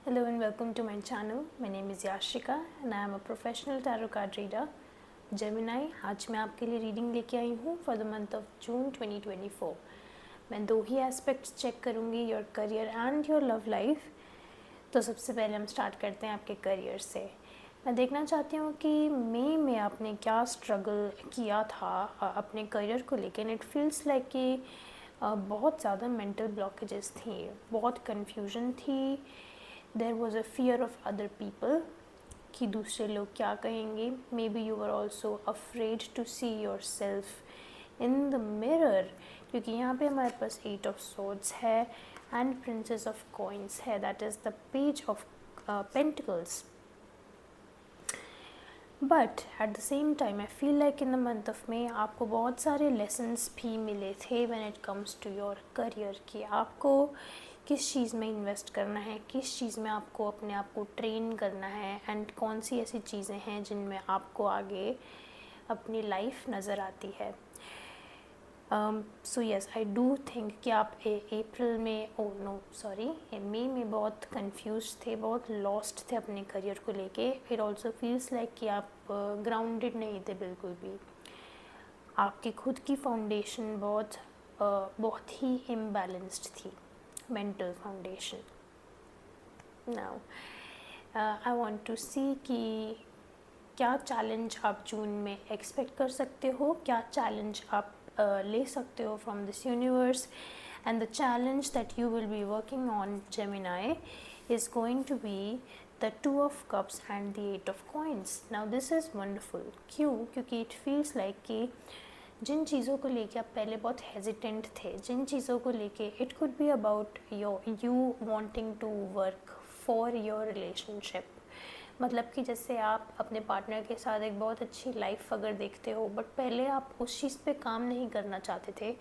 Hello and welcome to my channel. My name is Yashika and I am a professional tarot card reader. Gemini, आज मैं आपके लिए reading लेके आई हूँ for the month of जून 2024. मैं दो ही एस्पेक्ट्स चेक करूँगी, your career and your love life. तो सबसे पहले हम स्टार्ट करते हैं आपके करियर से. मैं देखना चाहती हूँ कि मई में आपने क्या स्ट्रगल किया था अपने करियर को लेकर. एंड इट फील्स लाइक कि बहुत ज़्यादा मेंटल ब्लॉकेजेस थी, बहुत कन्फ्यूजन थी. There was a fear of other people कि दूसरे लोग क्या कहेंगे. May be you are also afraid to see yourself in the mirror, क्योंकि यहाँ पे हमारे पास 8 ऑफ swords है एंड प्रिंसेस ऑफ कॉइन्स है. That is the page of pentacles. But at the same time I feel like in the month of May आपको बहुत सारे लेसन्स भी मिले थे when it comes to your career, कि आपको किस चीज़ में इन्वेस्ट करना है, किस चीज़ में आपको अपने आप को ट्रेन करना है एंड कौन सी ऐसी चीज़ें हैं जिनमें आपको आगे अपनी लाइफ नज़र आती है. So yes, I do think कि आप अप्रैल में मई में बहुत कंफ्यूज थे, बहुत लॉस्ट थे अपने करियर को लेके. इट ऑल्सो फील्स लाइक कि आप ग्राउंडेड नहीं थे बिल्कुल भी. आपकी खुद की फाउंडेशन बहुत ही इम्बैलेंस्ड थी, mental foundation. Now I want to see कि क्या चैलेंज आप जून में एक्सपेक्ट कर सकते हो, क्या चैलेंज आप ले सकते हो from this universe. And the challenge that you will be working on Gemini is going to be the 2 of cups and the 8 of coins. Now this is wonderful. क्यों? क्योंकि it feels like कि जिन चीज़ों को लेके आप पहले बहुत hesitant थे, जिन चीज़ों को लेके it could be about you wanting to work for your relationship. मतलब कि जैसे आप अपने पार्टनर के साथ एक बहुत अच्छी लाइफ अगर देखते हो, बट पहले आप उस चीज़ पे काम नहीं करना चाहते थे,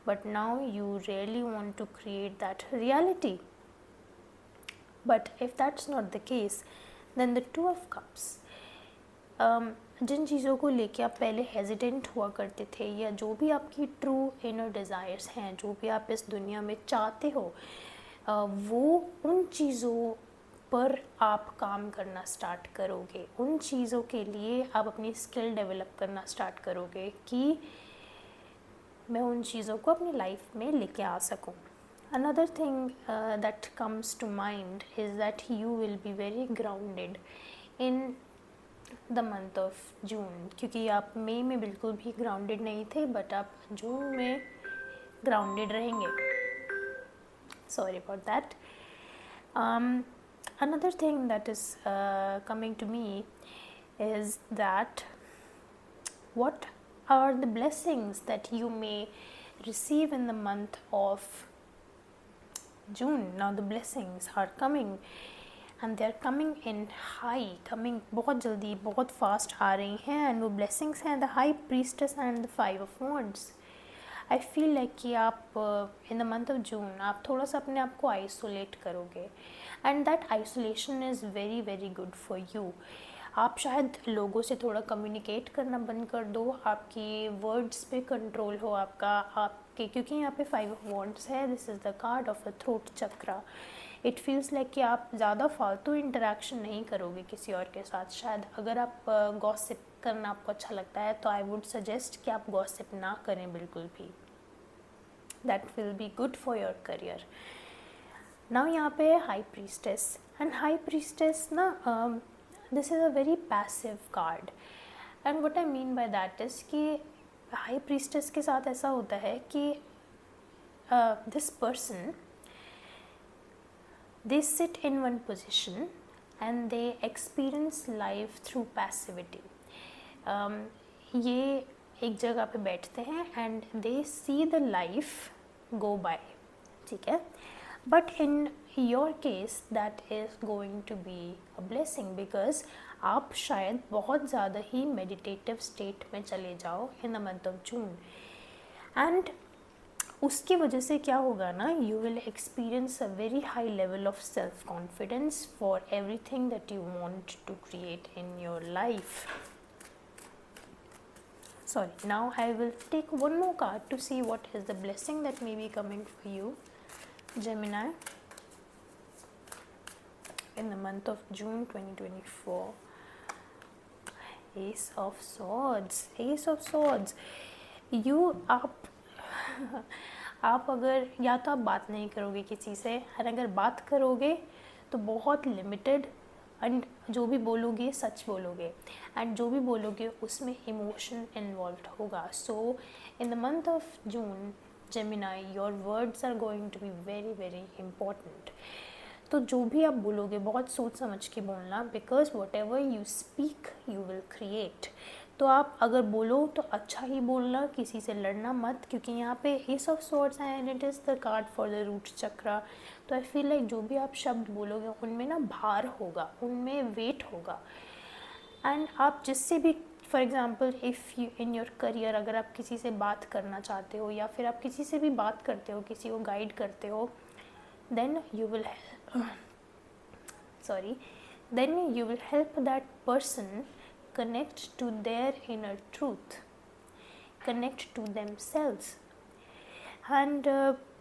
but now you really want to create that reality. But if that's not the case, then the 2 of cups, जिन चीज़ों को लेके आप पहले हेजिटेंट हुआ करते थे, या जो भी आपकी ट्रू इनर डिज़ायर्स हैं, जो भी आप इस दुनिया में चाहते हो, वो उन चीज़ों पर आप काम करना स्टार्ट करोगे. उन चीज़ों के लिए आप अपनी स्किल डेवलप करना स्टार्ट करोगे कि मैं उन चीज़ों को अपनी लाइफ में लेके आ सकूं. Another thing that comes to mind is that you will be very grounded in the month of June, क्योंकि आप मई में बिल्कुल भी ग्राउंडेड नहीं थे, बट आप जून में ग्राउंडेड रहेंगे. Sorry about that. Another thing that is coming to me is that what are the blessings that you may receive in the month of June. Now the blessings are coming and they are coming in high, coming बहुत जल्दी, बहुत fast आ रही हैं. and वो blessings हैं the high priestess and the 5 of wands. I feel like कि आप इन the month of जून आप थोड़ा सा अपने आप को आइसोलेट करोगे, and that isolation is very very good for you. आप शायद लोगों से थोड़ा कम्युनिकेट करना बंद कर दो, आपकी वर्ड्स पे कंट्रोल हो आपके, क्योंकि यहाँ पे 5 ऑफ वॉन्ड्स है. This is the card of the throat chakra. It feels like कि आप ज़्यादा फालतू इंटरेक्शन नहीं करोगे किसी और के साथ. शायद अगर आप गॉसिप करना आपको अच्छा लगता है, तो आई वुड सजेस्ट कि आप गॉसिप ना करें बिल्कुल भी. That will be good for your career. Now यहाँ पे high priestess, and high priestess ना this is a very passive card. And what I mean by that is कि हाई प्रीस्टेस के साथ ऐसा होता है कि this person, they sit in one position and they experience life through passivity. ये एक जगह पे बैठते हैं and they see the life go by, ठीक है. but in your case that is going to be a blessing because आप शायद बहुत ज़्यादा ही meditative state में चले जाओ in the month of June. and उसकी वजह से क्या होगा ना, you will experience a very high level of self confidence for everything that you want to create in your life. Sorry, now I will take one more card to see what is the blessing that may be coming for you, Gemini. in the month of June 2024. Ace of Swords. Ace of Swords. आप अगर या तो आप बात नहीं करोगे किसी से, और अगर बात करोगे तो बहुत लिमिटेड, एंड जो भी बोलोगे सच बोलोगे, एंड जो भी बोलोगे उसमें इमोशन इन्वॉल्व होगा. So in the month of June Gemini, your words are going to be very very important. तो जो भी आप बोलोगे बहुत सोच समझ के बोलना, because what ever you speak you will create. तो आप अगर बोलो तो अच्छा ही बोलना, किसी से लड़ना मत, क्योंकि यहाँ पे एस ऑफ सॉर्ड्स है and it is the card for the root chakra. तो आई फील लाइक जो भी आप शब्द बोलोगे उनमें ना भार होगा, उनमें वेट होगा. एंड आप जिससे भी, for example if you in your career, अगर आप किसी से बात करना चाहते हो या फिर आप किसी से भी बात करते हो, किसी को गाइड करते हो, then you will help that person connect to their inner truth, connect to themselves, and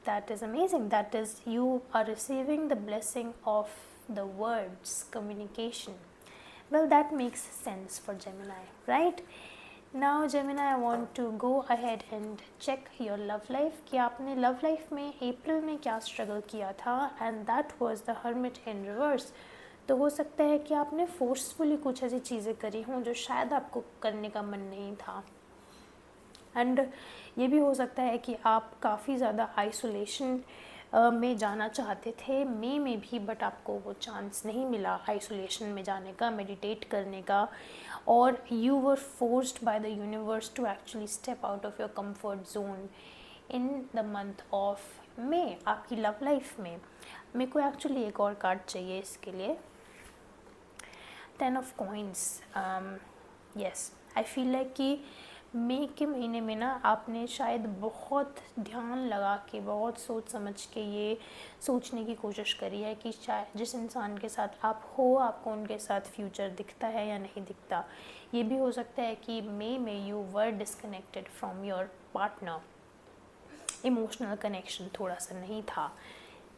that is amazing. That is, you are receiving the blessing of the words communication. Well, that makes sense for Gemini, right? Now Gemini, I want to go ahead and check your love life, कि आपने love life में अप्रैल में क्या struggle किया था, and that was the hermit in reverse. तो हो सकता है कि आपने फोर्सफुली कुछ ऐसी चीज़ें करी हों जो शायद आपको करने का मन नहीं था, एंड ये भी हो सकता है कि आप काफ़ी ज़्यादा आइसोलेशन में जाना चाहते थे मई में भी, बट आपको वो चांस नहीं मिला आइसोलेशन में जाने का, मेडिटेट करने का, और you were forced by the universe to actually step out of your comfort zone in the month of May. आपकी लव लाइफ में मेरे को एक्चुअली एक और कार्ड चाहिए इसके लिए. 10 of coins. Yes, I feel like कि मई के महीने में ना आपने शायद बहुत ध्यान लगा के, बहुत सोच समझ के ये सोचने की कोशिश करी है कि शायद जिस इंसान के साथ आप हो, आपको उनके साथ फ्यूचर दिखता है या नहीं दिखता. ये भी हो सकता है कि मई में you were disconnected from your partner, emotional connection थोड़ा सा नहीं था.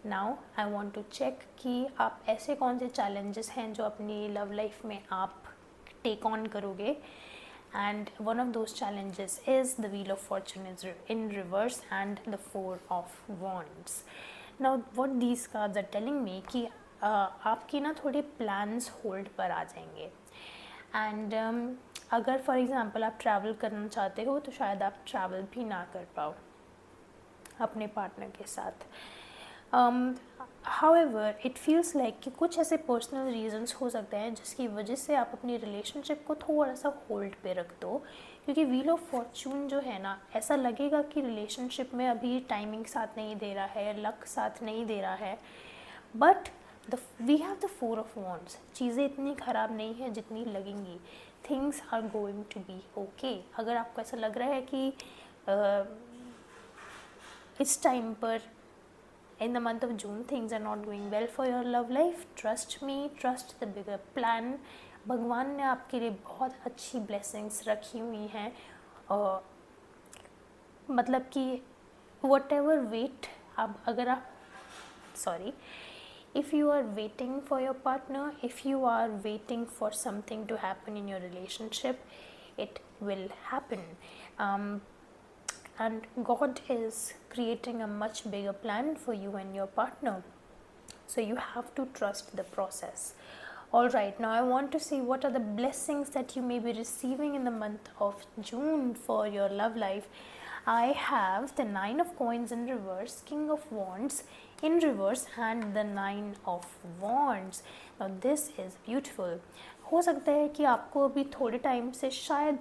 Now I want to check कि आप ऐसे कौन से चैलेंजेस हैं जो अपनी लव लाइफ में आप टेक ऑन करोगे. And one of those challenges is the Wheel of Fortune is in reverse and the Four of Wands. Now what these cards are telling me कि आपके ना थोड़े plans hold पर आ जाएंगे, and अगर for example आप travel करना चाहते हो तो शायद आप travel भी ना कर पाओ अपने partner के साथ. However, it feels like कि कुछ ऐसे पर्सनल रीजंस हो सकते हैं जिसकी वजह से आप अपनी रिलेशनशिप को थोड़ा सा होल्ड पे रख दो, क्योंकि व्हील ऑफ फॉर्चून जो है ना, ऐसा लगेगा कि रिलेशनशिप में अभी टाइमिंग साथ नहीं दे रहा है, लक साथ नहीं दे रहा है, but we have the four of wands. चीज़ें इतनी ख़राब नहीं है जितनी लगेंगी. Things are going to be okay. अगर आपको ऐसा लग रहा है कि इस टाइम पर in the month of June things are not going well for your love life, trust me, trust the bigger plan. भगवान ने आपके लिए बहुत अच्छी blessings रखी हुई हैं, और मतलब कि whatever wait, अब अगर आप if you are waiting for your partner, if you are waiting for something to happen in your relationship, it will happen. And God is creating a much bigger plan for you and your partner, so you have to trust the process. All right, now I want to see what are the blessings that you may be receiving in the month of June for your love life. I have the 9 of coins in reverse, King of Wands in reverse, and the 9 of Wands. Now this is beautiful. हो सकता है कि आपको अभी थोड़े time से शायद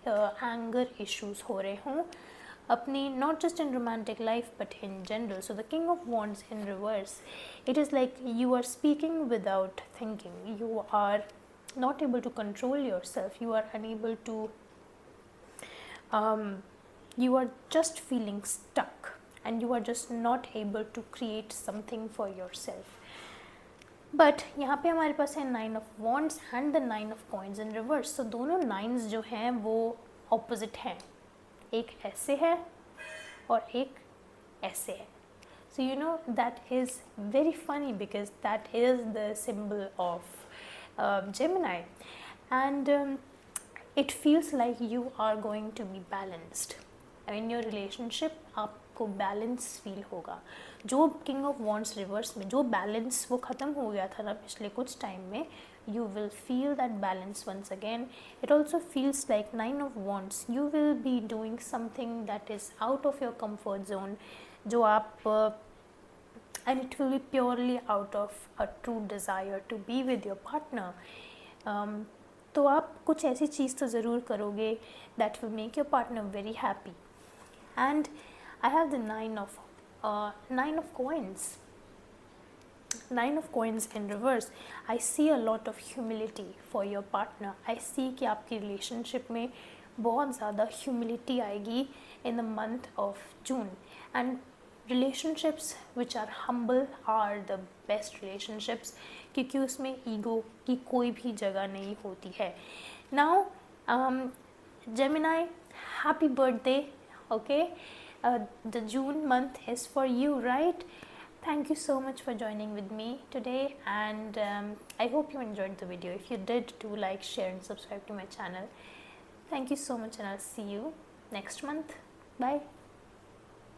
anger issues हो रहे हों अपनी, not just in romantic life but in general. So the King of Wands in reverse, it is like you are speaking without thinking, you are not able to control yourself, you are unable to you are just feeling stuck, and you are just not able to create something for yourself. But यहाँ पे हमारे पास है 9 of wands and the 9 of coins in reverse. तो दोनों 9s जो हैं वो opposite हैं, एक ऐसे है और एक ऐसे है. So you know that is very funny because that is the symbol of Gemini, and it feels like you are going to be balanced. In your relationship आपको बैलेंस फील होगा. जो किंग ऑफ वॉन्ड्स रिवर्स में जो balance वो ख़त्म हो गया था ना पिछले कुछ टाइम में, you will feel that balance once again. It also feels like 9 of wands, you will be doing something that is out of your comfort zone, जो आप and it will be purely out of a true desire to be with your partner. तो आप कुछ ऐसी चीज़ तो ज़रूर करोगे that will make your partner very happy. And I have the 9 of coins. 9 of coins in reverse. I see a lot of humility for your partner. I see कि आपकी relationship में बहुत ज़्यादा humility आएगी in the month of June. And relationships which are humble are the best relationships, क्योंकि उसमें ego की कोई भी जगह नहीं होती है. Now Gemini, happy birthday. Okay, the June month is for you, right? Thank you so much for joining with me today, and I hope you enjoyed the video. If you did, do like, share and subscribe to my channel. Thank you so much, and I'll see you next month. Bye.